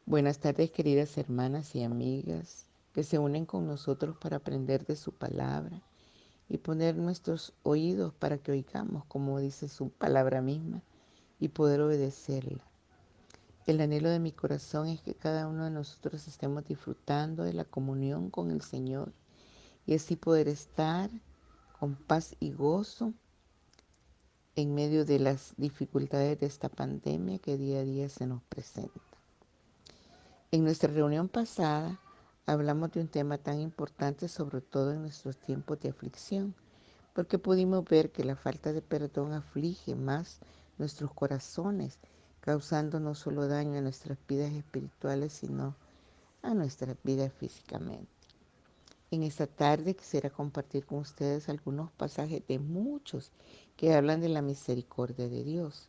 Buenas tardes, queridas hermanas y amigas que se unen con nosotros para aprender de su palabra y poner nuestros oídos para que oigamos, como dice su palabra misma, y poder obedecerla. El anhelo de mi corazón es que cada uno de nosotros estemos disfrutando de la comunión con el Señor y así poder estar con paz y gozo en medio de las dificultades de esta pandemia que día a día se nos presenta. En nuestra reunión pasada hablamos de un tema tan importante, sobre todo en nuestros tiempos de aflicción, porque pudimos ver que la falta de perdón aflige más nuestros corazones, causando no solo daño a nuestras vidas espirituales, sino a nuestras vidas físicamente. En esta tarde quisiera compartir con ustedes algunos pasajes de muchos que hablan de la misericordia de Dios,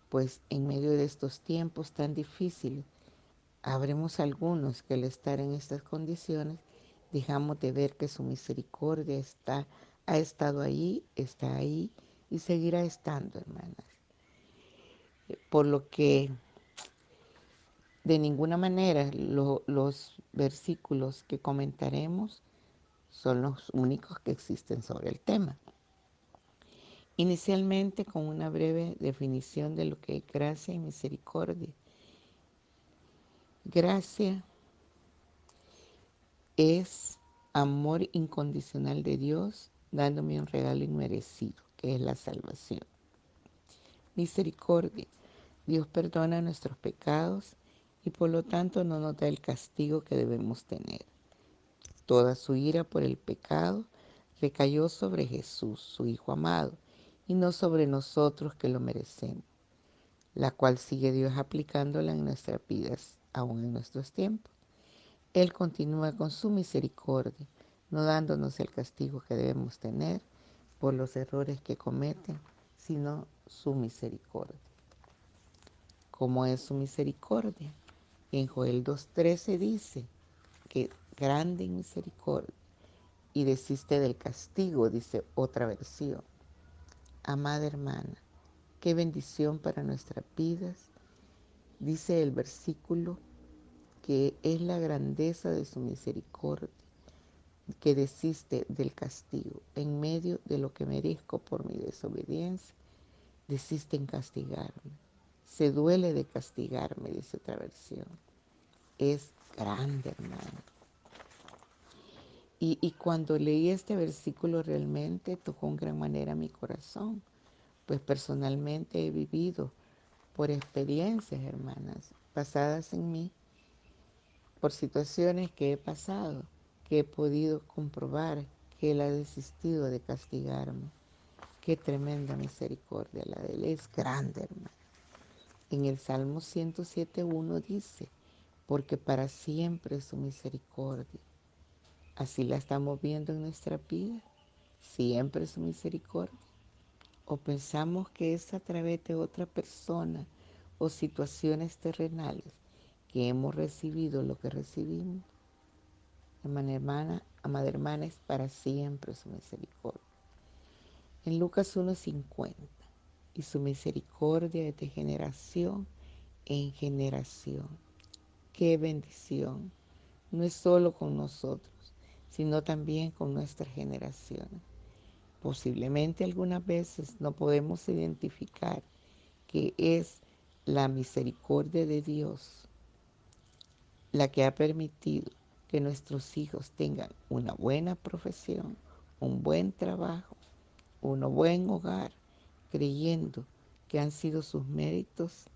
pues en medio de estos tiempos tan difíciles, habremos algunos que al estar en estas condiciones dejamos de ver que su misericordia ha estado ahí, está ahí y seguirá estando, hermanas. Por lo que de ninguna manera los versículos que comentaremos son los únicos que existen sobre el tema. Inicialmente con una breve definición de lo que es gracia y misericordia. Gracia es amor incondicional de Dios, dándome un regalo inmerecido, que es la salvación. Misericordia. Dios perdona nuestros pecados y por lo tanto no nos da el castigo que debemos tener. Toda su ira por el pecado recayó sobre Jesús, su Hijo amado, y no sobre nosotros que lo merecemos, la cual sigue Dios aplicándola en nuestras vidas, aún en nuestros tiempos. Él continúa con su misericordia, no dándonos el castigo que debemos tener por los errores que cometen, sino su misericordia. ¿Cómo es su misericordia? En Joel 2:13 dice que grande misericordia y desiste del castigo, dice otra versión. Amada hermana, qué bendición para nuestras vidas, dice el versículo, que es la grandeza de su misericordia, que desiste del castigo en medio de lo que merezco por mi desobediencia, desiste en castigarme. Se duele de castigarme, dice otra versión. Es grande, hermano. Y cuando leí este versículo realmente tocó en gran manera mi corazón, pues personalmente he vivido por experiencias, hermanas, pasadas en mí, por situaciones que he pasado, que he podido comprobar que Él ha desistido de castigarme. Qué tremenda misericordia la de Él, es grande, hermano. En el Salmo 107:1 dice, porque para siempre es su misericordia. Así la estamos viendo en nuestra vida, siempre su misericordia. O pensamos que es a través de otra persona o situaciones terrenales que hemos recibido lo que recibimos. Amada hermana, es para siempre su misericordia. En Lucas 1:50, y su misericordia es de generación en generación. Qué bendición. No es solo con nosotros, sino también con nuestras generaciones. Posiblemente algunas veces no podemos identificar que es la misericordia de Dios la que ha permitido que nuestros hijos tengan una buena profesión, un buen trabajo, un buen hogar, creyendo que han sido sus méritos,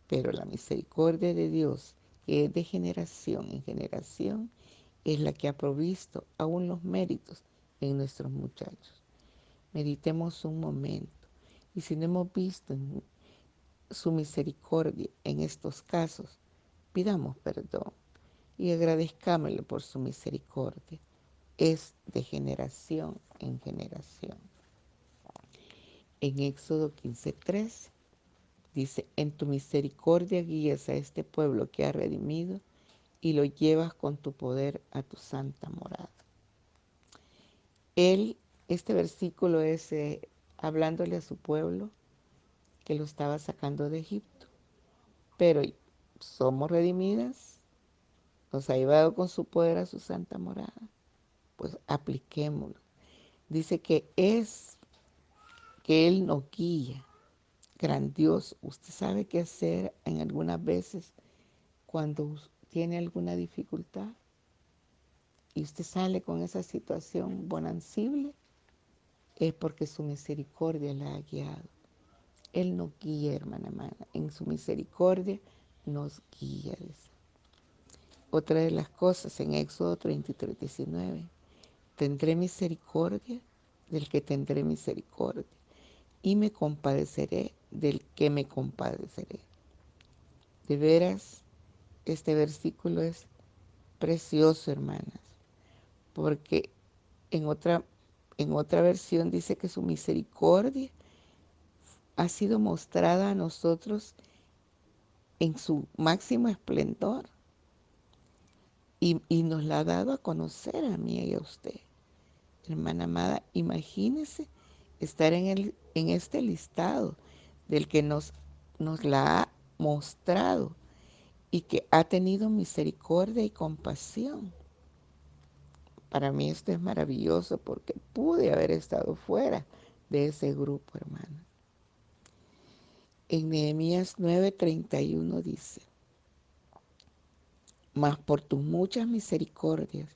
pero la misericordia de Dios, que es de generación en generación, es la que ha provisto aún los méritos en nuestros muchachos. Meditemos un momento, y si no hemos visto su misericordia en estos casos, pidamos perdón y agradezcámosle por su misericordia. Es de generación en generación. En Éxodo 15:13 dice, en tu misericordia guías a este pueblo que has redimido y lo llevas con tu poder a tu santa morada. Este versículo es hablándole a su pueblo que lo estaba sacando de Egipto, pero somos redimidas, nos ha llevado con su poder a su santa morada, pues apliquémoslo. Dice que Él nos guía, grandioso. Usted sabe qué hacer en algunas veces cuando tiene alguna dificultad y usted sale con esa situación bonancible, es porque su misericordia la ha guiado. Él nos guía, hermana, en su misericordia nos guía. Dice. Otra de las cosas en Éxodo 33:19, tendré misericordia del que tendré misericordia y me compadeceré del que me compadeceré. De veras, este versículo es precioso, hermanas, porque en otra versión dice que su misericordia ha sido mostrada a nosotros en su máximo esplendor y nos la ha dado a conocer a mí y a usted. Hermana amada, imagínese estar en este listado del que nos la ha mostrado y que ha tenido misericordia y compasión. Para mí esto es maravilloso porque pude haber estado fuera de ese grupo, hermana. En Nehemías 9:31 dice, mas por tus muchas misericordias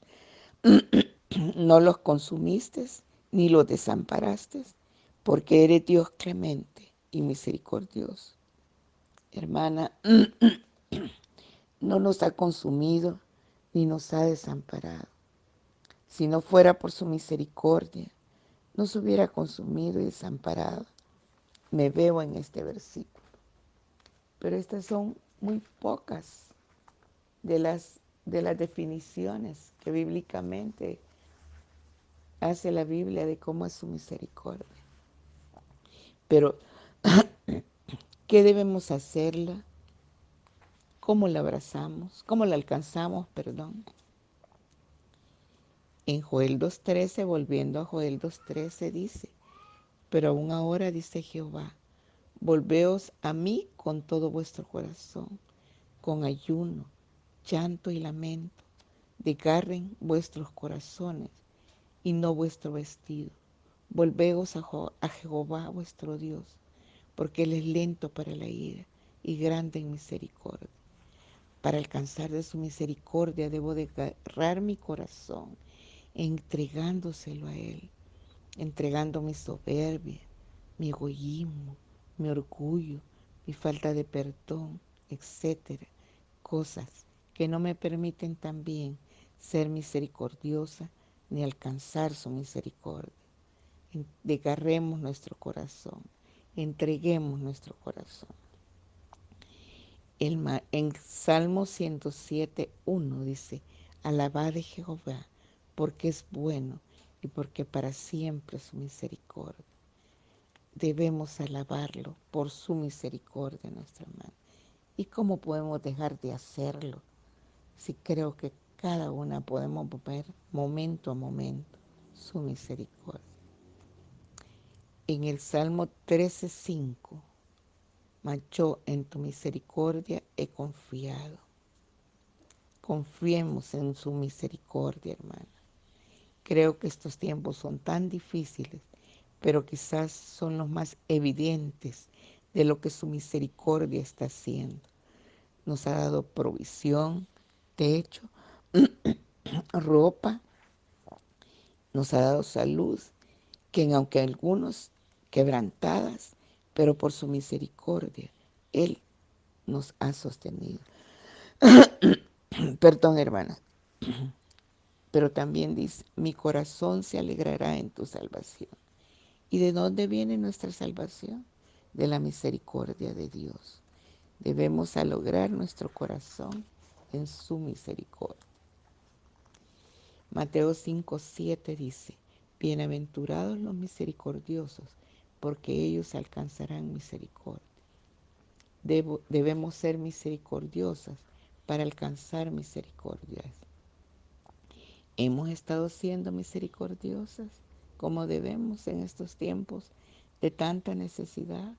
no los consumiste ni los desamparaste, porque eres Dios clemente y misericordioso. Hermana, no nos ha consumido ni nos ha desamparado. Si no fuera por su misericordia, nos hubiera consumido y desamparado. Me veo en este versículo. Pero estas son muy pocas de las definiciones que bíblicamente hace la Biblia de cómo es su misericordia. Pero, ¿qué debemos hacerla? ¿Cómo la abrazamos? ¿Cómo la alcanzamos? Perdón. En Joel 2:13, volviendo a Joel 2:13, dice, pero aún ahora dice Jehová, volveos a mí con todo vuestro corazón, con ayuno, llanto y lamento, desgarren vuestros corazones y no vuestro vestido. Volveos a Jehová vuestro Dios, porque Él es lento para la ira y grande en misericordia. Para alcanzar de su misericordia debo desgarrar mi corazón, entregándoselo a Él, entregando mi soberbia, mi egoísmo, mi orgullo, mi falta de perdón, etcétera, cosas que no me permiten también ser misericordiosa ni alcanzar su misericordia. Desgarremos nuestro corazón, entreguemos nuestro corazón. En Salmo 107:1 dice, alabad a Jehová, porque es bueno y porque para siempre es su misericordia. Debemos alabarlo por su misericordia, nuestra hermana. ¿Y cómo podemos dejar de hacerlo? Si creo que cada una podemos ver momento a momento su misericordia. En el Salmo 13:5, mas yo en tu misericordia he confiado. Confiemos en su misericordia, hermana. Creo que estos tiempos son tan difíciles, pero quizás son los más evidentes de lo que su misericordia está haciendo. Nos ha dado provisión, techo, ropa, nos ha dado salud, que aunque algunos quebrantadas, pero por su misericordia, Él nos ha sostenido. Perdón, hermana. Pero también dice, mi corazón se alegrará en tu salvación. ¿Y de dónde viene nuestra salvación? De la misericordia de Dios. Debemos alegrar nuestro corazón en su misericordia. Mateo 5:7 dice, bienaventurados los misericordiosos, porque ellos alcanzarán misericordia. Debemos ser misericordiosas para alcanzar misericordias. ¿Hemos estado siendo misericordiosas como debemos en estos tiempos de tanta necesidad?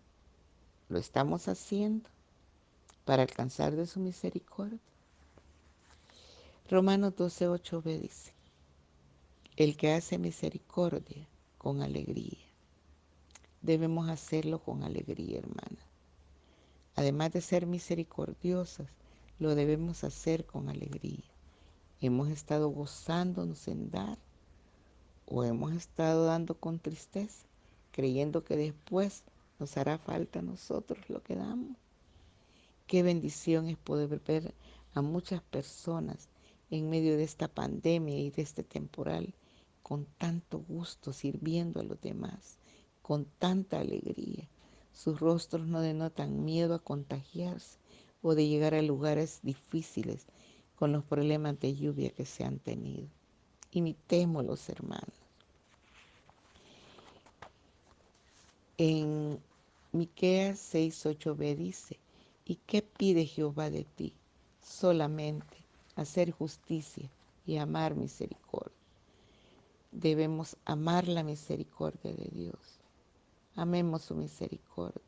¿Lo estamos haciendo? para alcanzar de su misericordia. Romanos 12:8b dice, el que hace misericordia con alegría. Debemos hacerlo con alegría, hermana. Además de ser misericordiosas, lo debemos hacer con alegría. ¿Hemos estado gozándonos en dar o hemos estado dando con tristeza, creyendo que después nos hará falta a nosotros lo que damos? Qué bendición es poder ver a muchas personas en medio de esta pandemia y de este temporal con tanto gusto sirviendo a los demás, con tanta alegría. Sus rostros no denotan miedo a contagiarse o de llegar a lugares difíciles con los problemas de lluvia que se han tenido. Imitémoslos, hermanos. En Miqueas 6:8b dice, ¿y qué pide Jehová de ti? Solamente hacer justicia y amar misericordia. Debemos amar la misericordia de Dios. Amemos su misericordia.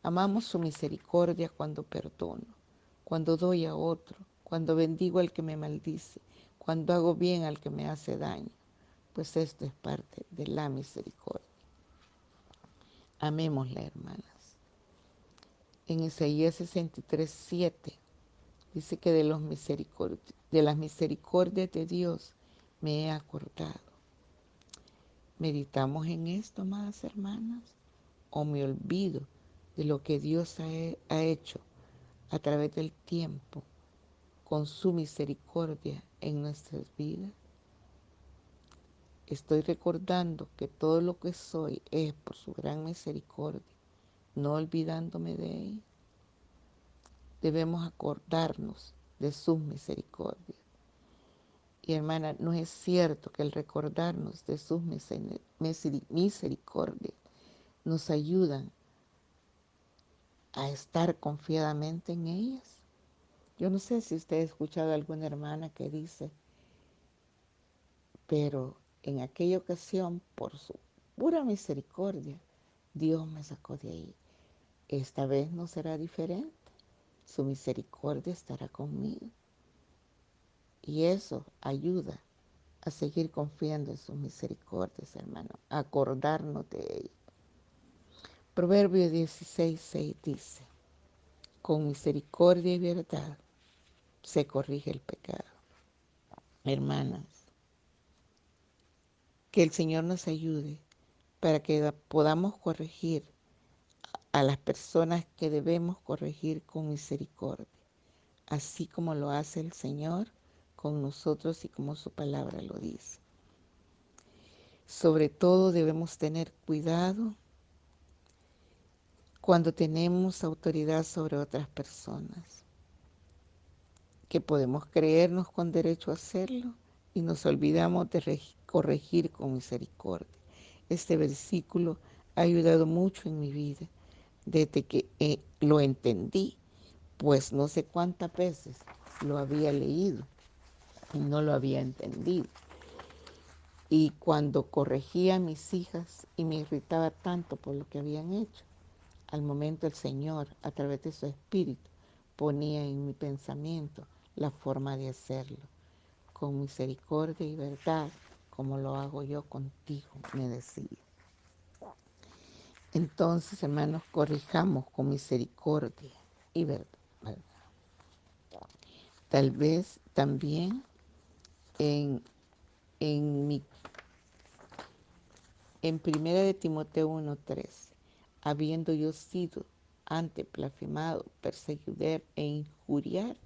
Amamos su misericordia cuando perdono, cuando doy a otro, cuando bendigo al que me maldice, cuando hago bien al que me hace daño, pues esto es parte de la misericordia. Amémosla, hermanas. En Isaías 63:7 dice que de las misericordias de Dios me he acordado. ¿Meditamos en esto, amadas hermanas? ¿O me olvido de lo que Dios ha hecho a través del tiempo con su misericordia en nuestras vidas? Estoy recordando que todo lo que soy es por su gran misericordia, no olvidándome de ella. Debemos acordarnos de sus misericordias. Y hermana, no es cierto que el recordarnos de sus misericordias nos ayudan a estar confiadamente en ellas. Yo no sé si usted ha escuchado a alguna hermana que dice, pero en aquella ocasión, por su pura misericordia, Dios me sacó de ahí. Esta vez no será diferente. Su misericordia estará conmigo. Y eso ayuda a seguir confiando en sus misericordias, hermano, a acordarnos de ellas. Proverbios 16:6 dice, con misericordia y verdad se corrige el pecado. Hermanas, que el Señor nos ayude para que podamos corregir a las personas que debemos corregir con misericordia, así como lo hace el Señor con nosotros y como su palabra lo dice. Sobre todo debemos tener cuidado cuando tenemos autoridad sobre otras personas, que podemos creernos con derecho a hacerlo y nos olvidamos de corregir con misericordia. Este versículo ha ayudado mucho en mi vida desde que lo entendí, pues no sé cuántas veces lo había leído y no lo había entendido. Y cuando corregía a mis hijas y me irritaba tanto por lo que habían hecho, al momento el Señor, a través de su Espíritu, ponía en mi pensamiento la forma de hacerlo, con misericordia y verdad, como lo hago yo contigo, me decía. Entonces, hermanos, corrijamos con misericordia y verdad. Tal vez también en Primera de Timoteo 1:3, habiendo yo sido antes blasfemado, perseguidor e injuriar,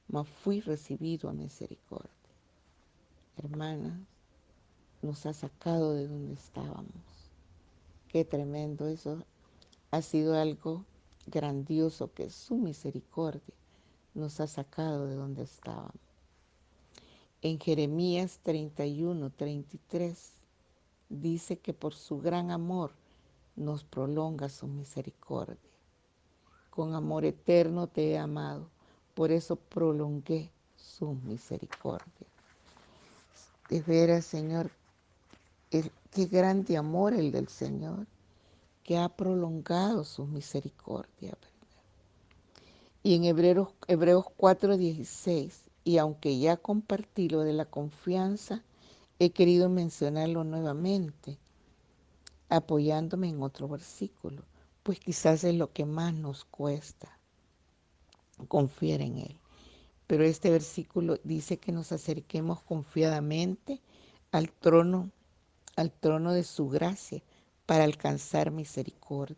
mas fui recibido a misericordia. Hermanas, nos ha sacado de donde estábamos. Qué tremendo, eso ha sido algo grandioso, que su misericordia nos ha sacado de donde estábamos. En Jeremías 31:33 dice que por su gran amor nos prolonga su misericordia. Con amor eterno te he amado, por eso prolongué su misericordia. De veras, Señor, qué grande amor el del Señor, que ha prolongado su misericordia, ¿verdad? Y en Hebreos 4:16, y aunque ya compartí lo de la confianza, he querido mencionarlo nuevamente, apoyándome en otro versículo, pues quizás es lo que más nos cuesta, confiar en Él. Pero este versículo dice que nos acerquemos confiadamente al trono de su gracia para alcanzar misericordia.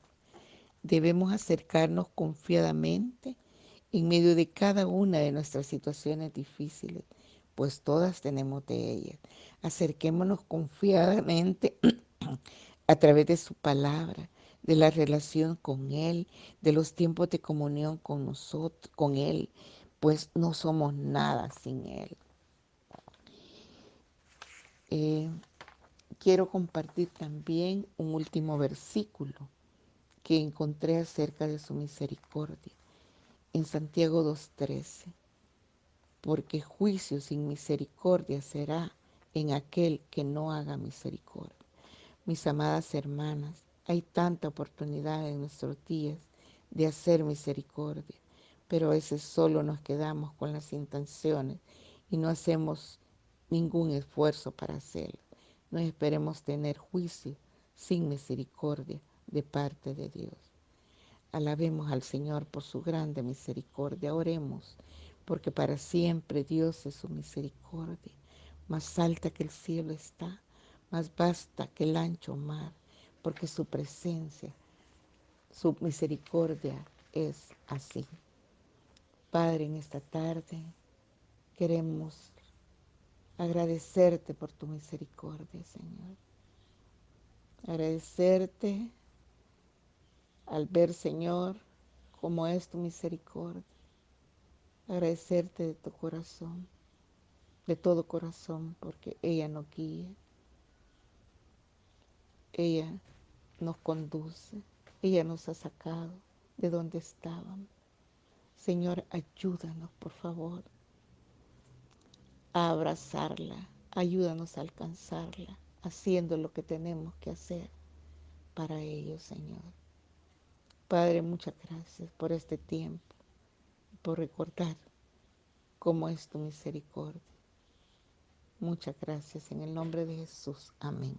Debemos acercarnos confiadamente en medio de cada una de nuestras situaciones difíciles, pues todas tenemos de ellas. Acerquémonos confiadamente a través de su palabra, de la relación con Él, de los tiempos de comunión con nosotros, con Él, pues no somos nada sin Él. Quiero compartir también un último versículo que encontré acerca de su misericordia en Santiago 2:13, porque juicio sin misericordia será en aquel que no haga misericordia. Mis amadas hermanas, hay tanta oportunidad en nuestros días de hacer misericordia, pero a veces solo nos quedamos con las intenciones y no hacemos ningún esfuerzo para hacerlo. No esperemos tener juicio sin misericordia de parte de Dios. Alabemos al Señor por su grande misericordia. Oremos, porque para siempre Dios es su misericordia. Más alta que el cielo está, más vasta que el ancho mar, porque su presencia, su misericordia es así. Padre, en esta tarde queremos agradecerte por tu misericordia, Señor. Agradecerte al ver, Señor, cómo es tu misericordia. Agradecerte de tu corazón, de todo corazón, porque ella nos guía, ella nos conduce, ella nos ha sacado de donde estábamos. Señor, ayúdanos, por favor, a abrazarla, ayúdanos a alcanzarla, haciendo lo que tenemos que hacer para ello, Señor. Padre, muchas gracias por este tiempo, por recordar cómo es tu misericordia. Muchas gracias en el nombre de Jesús. Amén.